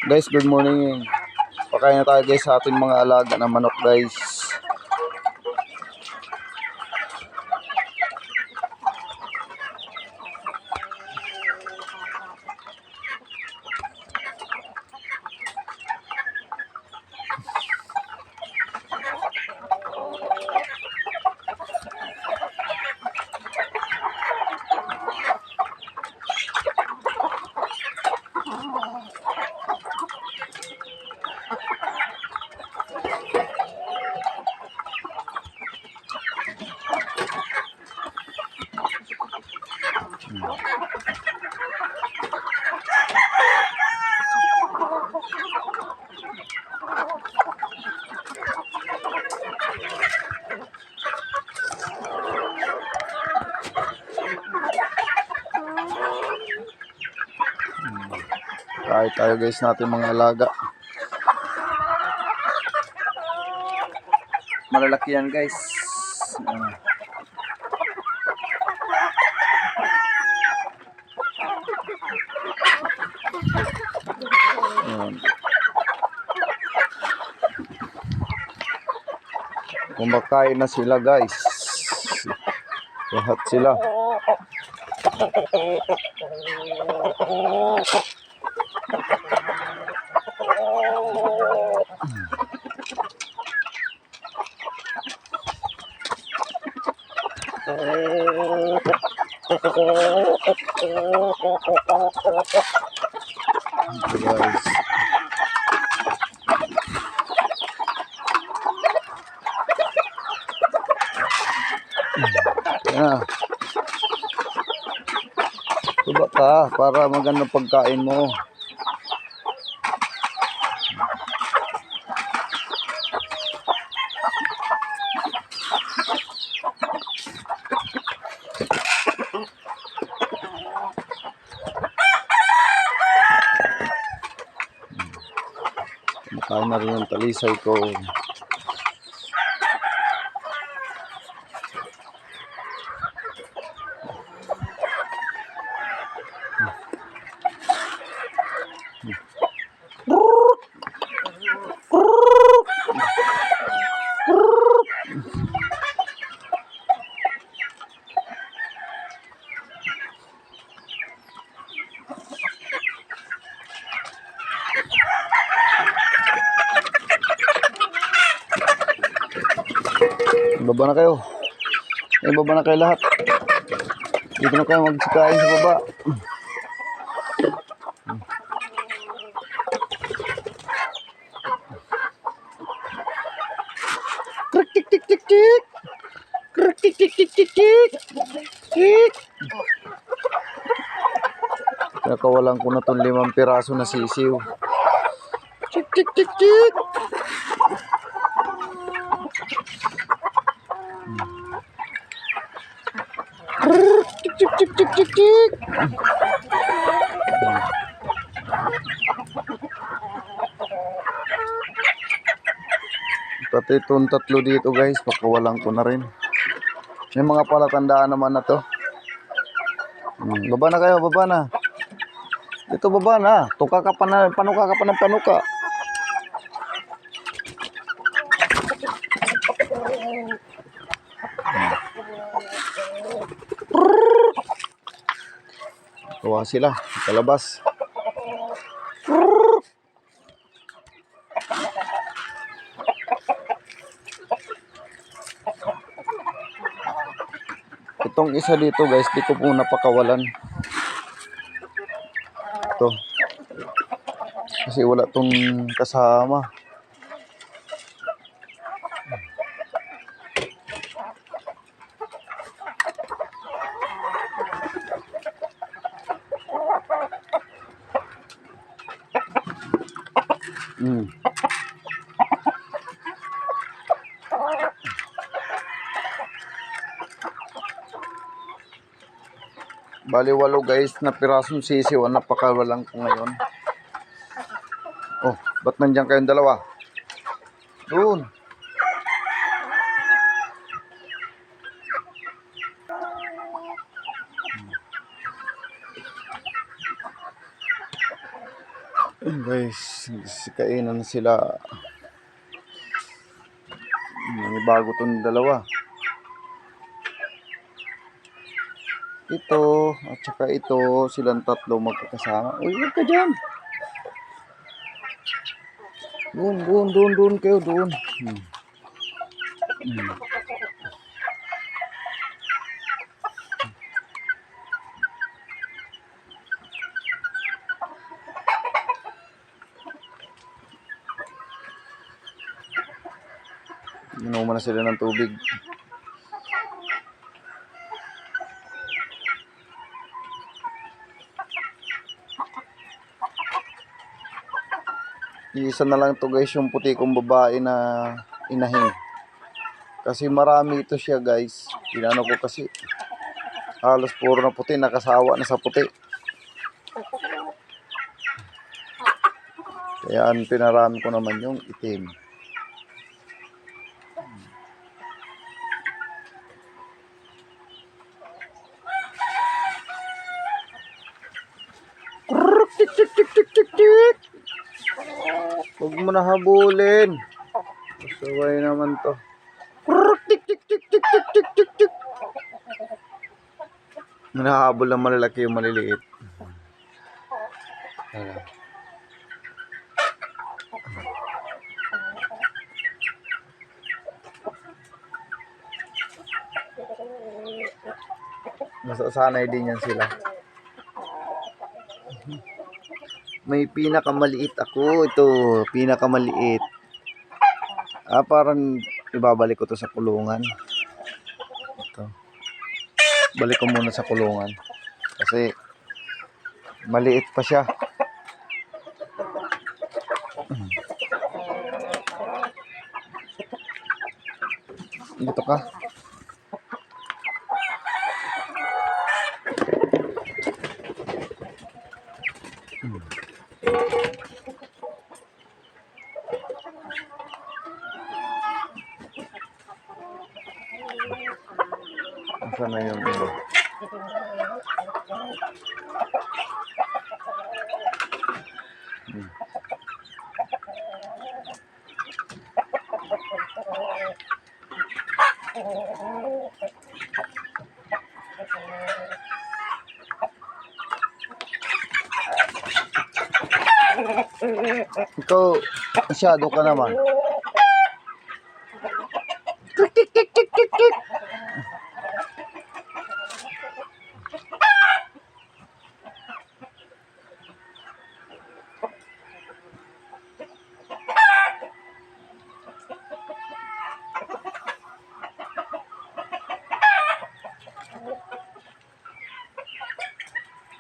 Guys, good morning. Pakain na tayo guys sa ating mga alaga na manok guys. Kahit tayo guys natin mga alaga. Malalaki yan guys. Kumakain na sila guys. Lahat sila. Guys. Tuba ka para magandang pagkain mo. Makain na rin yung talisay ko. Baba na kayo. Baba na kayo lahat. Dito na kayo magsikain sa baba. Krik tik tik tik tik. Krik tik tik tik tik tik. Tik. Nakawalan ko na itong 5 piraso na sisiw. Tik tik tik tik. Tik tik tik tik tik. Pati itong 3 dito guys, pakawalan ko na rin. May mga palatandaan naman na to. Baba na kayo, baba na. Dito baba na. Tuka ka pa na, panuka ka pa ng panuka. Tuwa sila, kalabas. Itong isa dito guys, di ko po napakawalan. Ito. Kasi wala tong kasama. Bali 8 guys na pirasong sisiw ang napakawalan ko ngayon. Oh, ba't nandiyan kayong dalawa? Doon. Guys, kainan sila. May bago tong dalawa. Ito, at saka ito, silang tatlo magkakasama. Uy, huwag ka dyan. Doon kayo, doon. Hmm. Inuman na sila ng tubig. Isa na lang to guys, yung puti kong babae na inahin. Kasi marami ito siya guys. Tinano ko kasi halos puro na puti, nakasawa na sa puti. Kaya pinarami ko naman yung itim. Tik tik tik tik tik tik. Huwag mo na habulin. Pasaway naman to. Tik tik tik tik tik tik tik tik. Hinahabol ng malalaki yung maliliit. Masasanay din yan sila. May pinakamaliit ako. Ito, pinakamaliit. Parang ibabalik ko to sa kulungan. Ito. Balik ko muna sa kulungan. Kasi maliit pa siya. Dito ka. Saan na yung iba? Ikaw, masyado ka naman. Tik tik tik tik tik tik.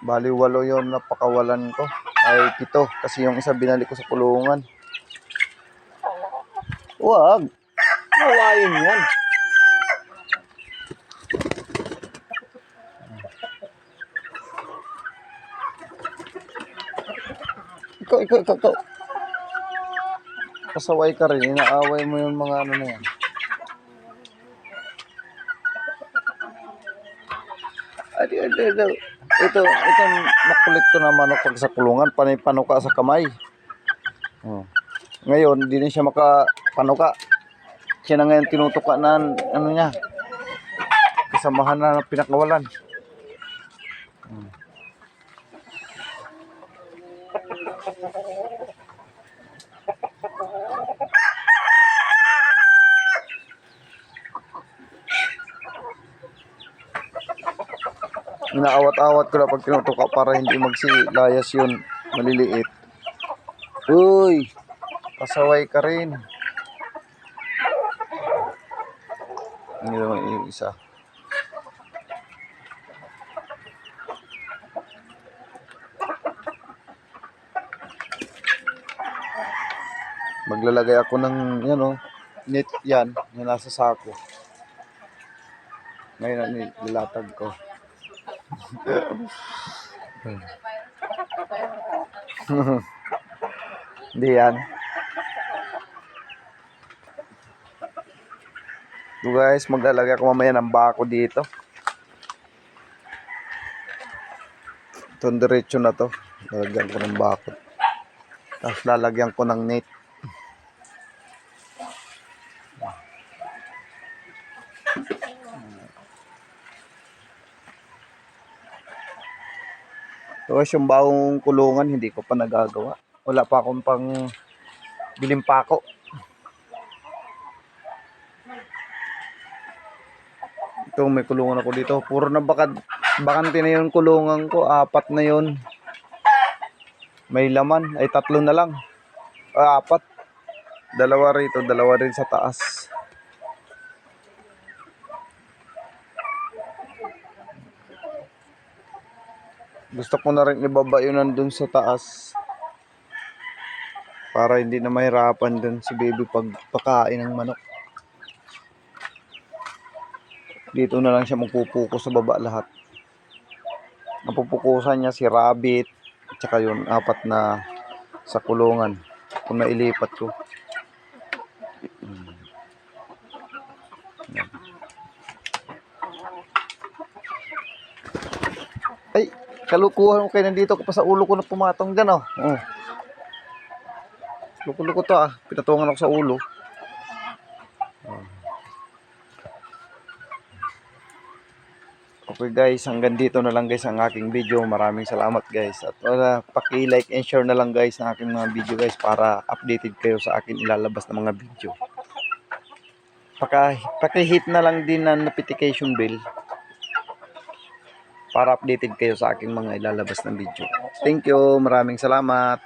Bali 8 yon napakawalan ko. Ay 7 kasi yung isa binalik ko sa kulungan. Wag. Nawain yan. Ikaw. Pasaway ka rin. Inaaway mo yung mga ano na yan. Ito nakulit ko na manok pag sa kulungan. Panay panuka sa kamay. Ngayon, hindi na siya makapanuka. Siya na ngayon tinutuka na ano niya. Kasamahan na ng pinakawalan. Inaawat-awat ko na pag tinutuka para hindi magsilayas yun. Maliliit. Uy! Pasaway ka rin. Hindi naman yung isa. Maglalagay ako ng net yan na nasa sako. Ngayon nilatag ko. Hindi yan. So guys, maglalagay ako mamaya ng bako dito. Itong diretso na to. Lalagyan ko ng bako. Tapos lalagyan ko ng net. Tapos yung bagong kulungan, hindi ko pa nagagawa. Wala pa akong pang biling pako. Ito, may kulungan ako dito. Puro na bakante na yung kulungan ko. 4 na yun. May laman. Ay 3 na lang. 4. 2 rito, 2 rin sa taas. Gusto ko na rin ibaba yun nandun sa taas. Para hindi na mahirapan dun si baby pag pakain ng manok. Dito na lang siya magpupuko sa baba lahat. Napupukusan niya si rabbit. At saka yun, 4 na sa kulungan. Kung nailipat ko. Ay, kalukuhan mo kayo. Nandito ko pa sa ulo ko na pumatong dyan, oh. Oh. Luko-luko to, ah. Pinatungan ako sa ulo. Oh. Okay guys, hanggang dito na lang guys ang aking video. Maraming salamat guys. At paki-like and share na lang guys ng aking mga video guys para updated kayo sa akin ilalabas na mga video. Paki-hit na lang din ng notification bell para updated kayo sa aking mga ilalabas na video. Thank you, maraming salamat.